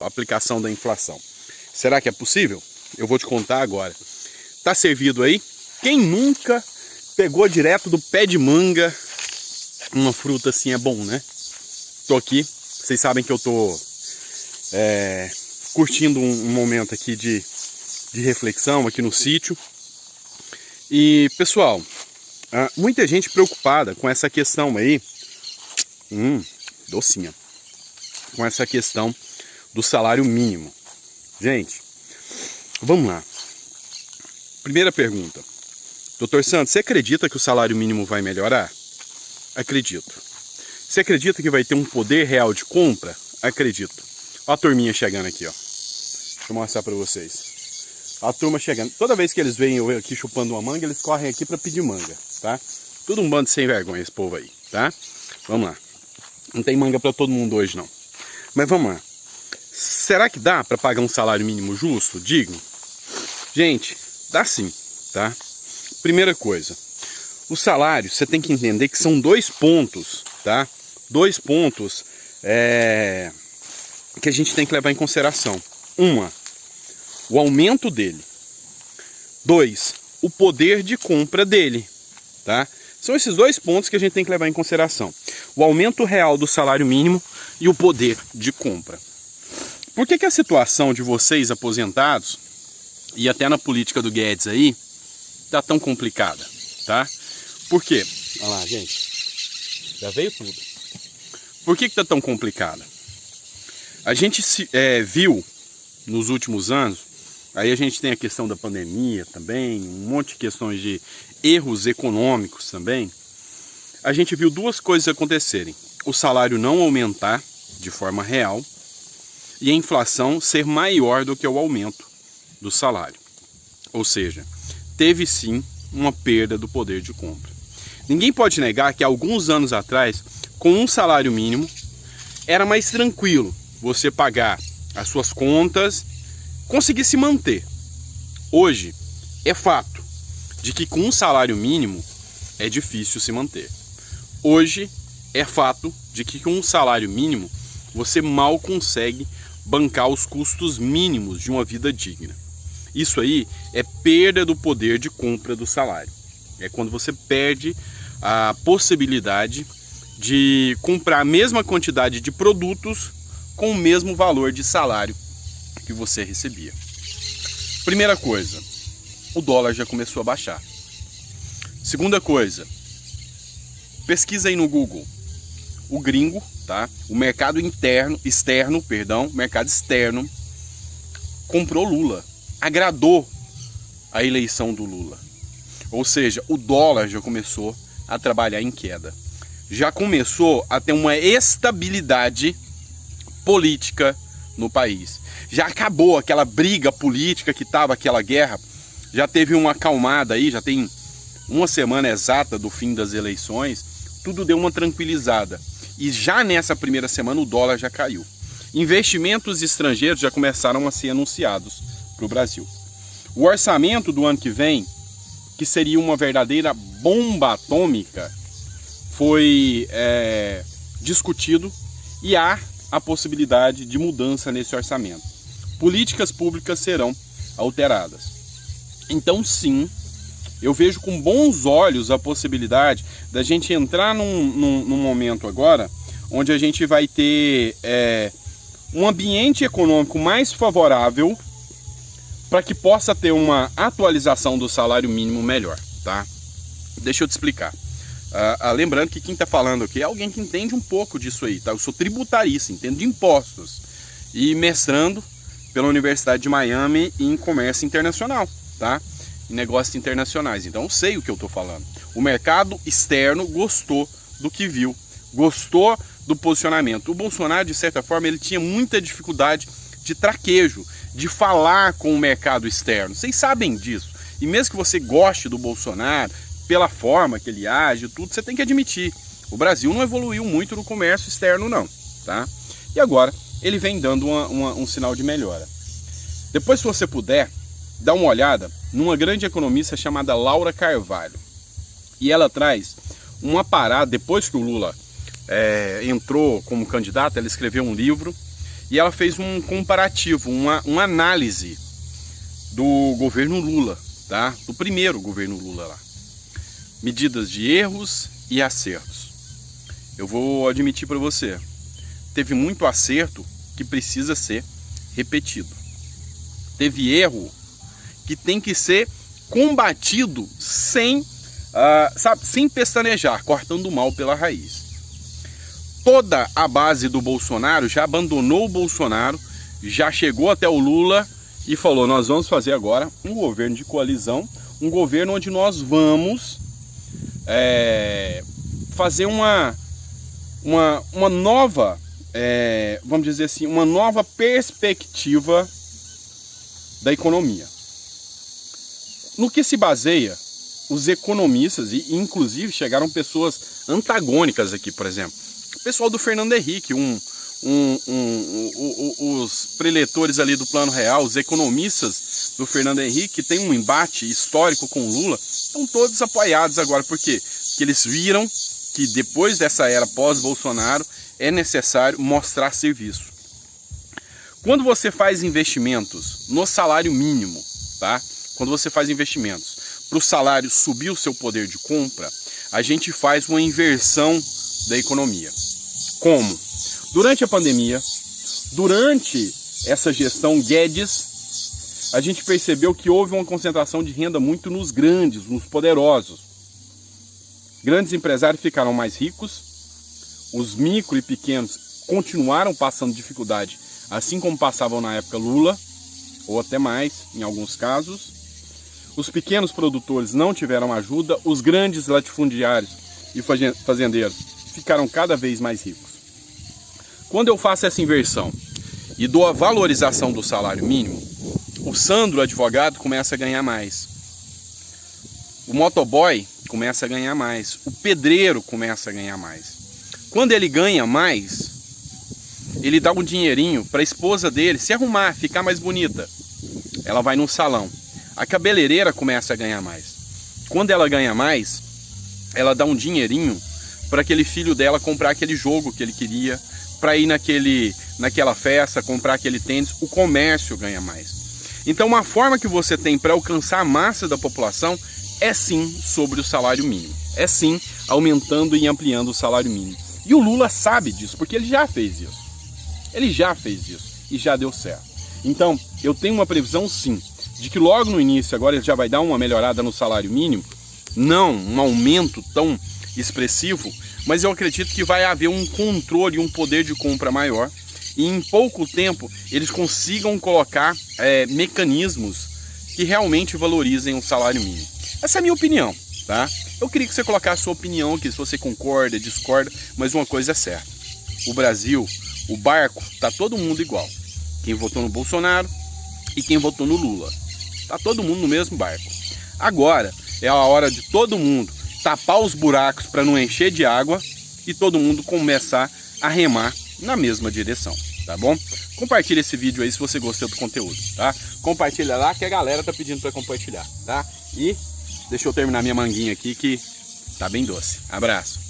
a aplicação da inflação. Será que é possível? Eu vou te contar agora. Tá servido aí? Quem nunca pegou direto do pé de manga uma fruta assim é bom, né? Tô aqui, vocês sabem que eu tô curtindo um momento aqui de reflexão aqui no sítio. E pessoal, muita gente preocupada com essa questão aí, docinha, com essa questão do salário mínimo. Gente, vamos lá. Primeira pergunta. Doutor Santos, você acredita que o salário mínimo vai melhorar? Acredito. Você acredita que vai ter um poder real de compra? Acredito. Olha a turminha chegando aqui, ó. Deixa eu mostrar pra vocês. A turma chegando. Toda vez que eles veem eu aqui chupando uma manga, eles correm aqui pra pedir manga, tá? Tudo um bando de sem vergonha esse povo aí, tá? Vamos lá. Não tem manga pra todo mundo hoje, não. Mas vamos lá. Será que dá pra pagar um salário mínimo justo, digno? Gente, dá sim, tá? Primeira coisa. O salário, você tem que entender que são 2 pontos, tá? 2 pontos que a gente tem que levar em consideração. O aumento dele. 2, o poder de compra dele, tá? São esses 2 pontos que a gente tem que levar em consideração. O aumento real do salário mínimo e o poder de compra. Por que a situação de vocês aposentados, e até na política do Guedes aí, tá tão complicada, tá? Por quê? Olha lá, gente. Já veio tudo. Por que tá tão complicada? A gente viu nos últimos anos, aí a gente tem a questão da pandemia também, um monte de questões de erros econômicos também. A gente viu 2 coisas acontecerem. O salário não aumentar de forma real e a inflação ser maior do que o aumento do salário. Ou seja, teve sim uma perda do poder de compra. Ninguém pode negar que há alguns anos atrás, com um salário mínimo, era mais tranquilo você pagar as suas contas, conseguir se manter. Hoje, é fato de que com um salário mínimo é difícil se manter. Hoje, é fato de que com um salário mínimo você mal consegue bancar os custos mínimos de uma vida digna. Isso aí é perda do poder de compra do salário. É quando você perde a possibilidade de comprar a mesma quantidade de produtos com o mesmo valor de salário que você recebia. Primeira coisa, o dólar já começou a baixar. Segunda coisa, pesquisa aí no Google. O gringo, tá? O mercado externo, comprou Lula. Agradou a eleição do Lula. Ou seja, o dólar já começou a trabalhar em queda. Já começou a ter uma estabilidade política no país. Já acabou aquela briga política que estava, aquela guerra. Já teve uma acalmada aí, já tem uma semana exata do fim das eleições. Tudo deu uma tranquilizada. E já nessa primeira semana o dólar já caiu. Investimentos estrangeiros já começaram a ser anunciados para o Brasil. O orçamento do ano que vem, que seria uma verdadeira bomba atômica, foi discutido e há a possibilidade de mudança nesse orçamento. Políticas públicas serão alteradas. Então sim, eu vejo com bons olhos a possibilidade da gente entrar num momento agora onde a gente vai ter um ambiente econômico mais favorável para que possa ter uma atualização do salário mínimo melhor, tá? Deixa eu te explicar. Lembrando que quem está falando aqui é alguém que entende um pouco disso aí, tá? Eu sou tributarista, entendo de impostos e mestrando pela Universidade de Miami em comércio internacional, tá? Em negócios internacionais, então eu sei o que eu estou falando. O mercado externo gostou do que viu, gostou do posicionamento. O Bolsonaro, de certa forma, ele tinha muita dificuldade de traquejo, de falar com o mercado externo. Vocês sabem disso. E mesmo que você goste do Bolsonaro, pela forma que ele age, tudo, você tem que admitir. O Brasil não evoluiu muito no comércio externo, não, tá? E agora ele vem dando um sinal de melhora. Depois, se você puder, dá uma olhada numa grande economista chamada Laura Carvalho. E ela traz uma parada, depois que o Lula entrou como candidato, ela escreveu um livro e ela fez um comparativo, uma análise do governo Lula, tá? Do primeiro governo Lula lá. Medidas de erros e acertos. Eu vou admitir para você, teve muito acerto que precisa ser repetido. Teve erro que tem que ser combatido sem pestanejar, cortando o mal pela raiz. Toda a base do Bolsonaro já abandonou o Bolsonaro, já chegou até o Lula e falou: nós vamos fazer agora um governo de coalizão, um governo onde nós vamos fazer uma nova, vamos dizer assim, uma nova perspectiva da economia. No que se baseia os economistas, e inclusive chegaram pessoas antagônicas aqui, por exemplo, o pessoal do Fernando Henrique, os preletores ali do Plano Real, os economistas do Fernando Henrique, tem um embate histórico com o Lula, estão todos apoiados agora. Por quê? Porque eles viram que depois dessa era pós-Bolsonaro é necessário mostrar serviço. Quando você faz investimentos no salário mínimo, tá? Quando você faz investimentos para o salário subir o seu poder de compra, a gente faz uma inversão da economia. Como? Durante a pandemia, durante essa gestão Guedes, a gente percebeu que houve uma concentração de renda muito nos grandes, nos poderosos. Grandes empresários ficaram mais ricos, os micro e pequenos continuaram passando dificuldade, assim como passavam na época Lula, ou até mais, em alguns casos. Os pequenos produtores não tiveram ajuda, os grandes latifundiários e fazendeiros ficaram cada vez mais ricos. Quando eu faço essa inversão e dou a valorização do salário mínimo, o Sandro, advogado, começa a ganhar mais. O motoboy começa a ganhar mais. O pedreiro começa a ganhar mais. Quando ele ganha mais, ele dá um dinheirinho para a esposa dele se arrumar, ficar mais bonita. Ela vai num salão. A cabeleireira começa a ganhar mais. Quando ela ganha mais, ela dá um dinheirinho para aquele filho dela comprar aquele jogo que ele queria, para ir naquela festa, comprar aquele tênis. O comércio ganha mais. Então, uma forma que você tem para alcançar a massa da população é sim sobre o salário mínimo. É sim aumentando e ampliando o salário mínimo. E o Lula sabe disso, porque ele já fez isso. Ele já fez isso e já deu certo. Então, eu tenho uma previsão sim, de que logo no início agora ele já vai dar uma melhorada no salário mínimo, não um aumento tão expressivo, mas eu acredito que vai haver um controle e um poder de compra maior, e em pouco tempo eles consigam colocar mecanismos que realmente valorizem o salário mínimo. Essa é a minha opinião, tá? Eu queria que você colocasse a sua opinião aqui, se você concorda, discorda, mas uma coisa é certa: o Brasil, o barco, tá todo mundo igual. Quem votou no Bolsonaro e quem votou no Lula. Tá todo mundo no mesmo barco. Agora é a hora de todo mundo tapar os buracos para não encher de água e todo mundo começar a remar na mesma direção, tá bom? Compartilha esse vídeo aí se você gostou do conteúdo, tá? Compartilha lá que a galera tá pedindo para compartilhar, tá? E deixa eu terminar minha manguinha aqui que tá bem doce. Abraço!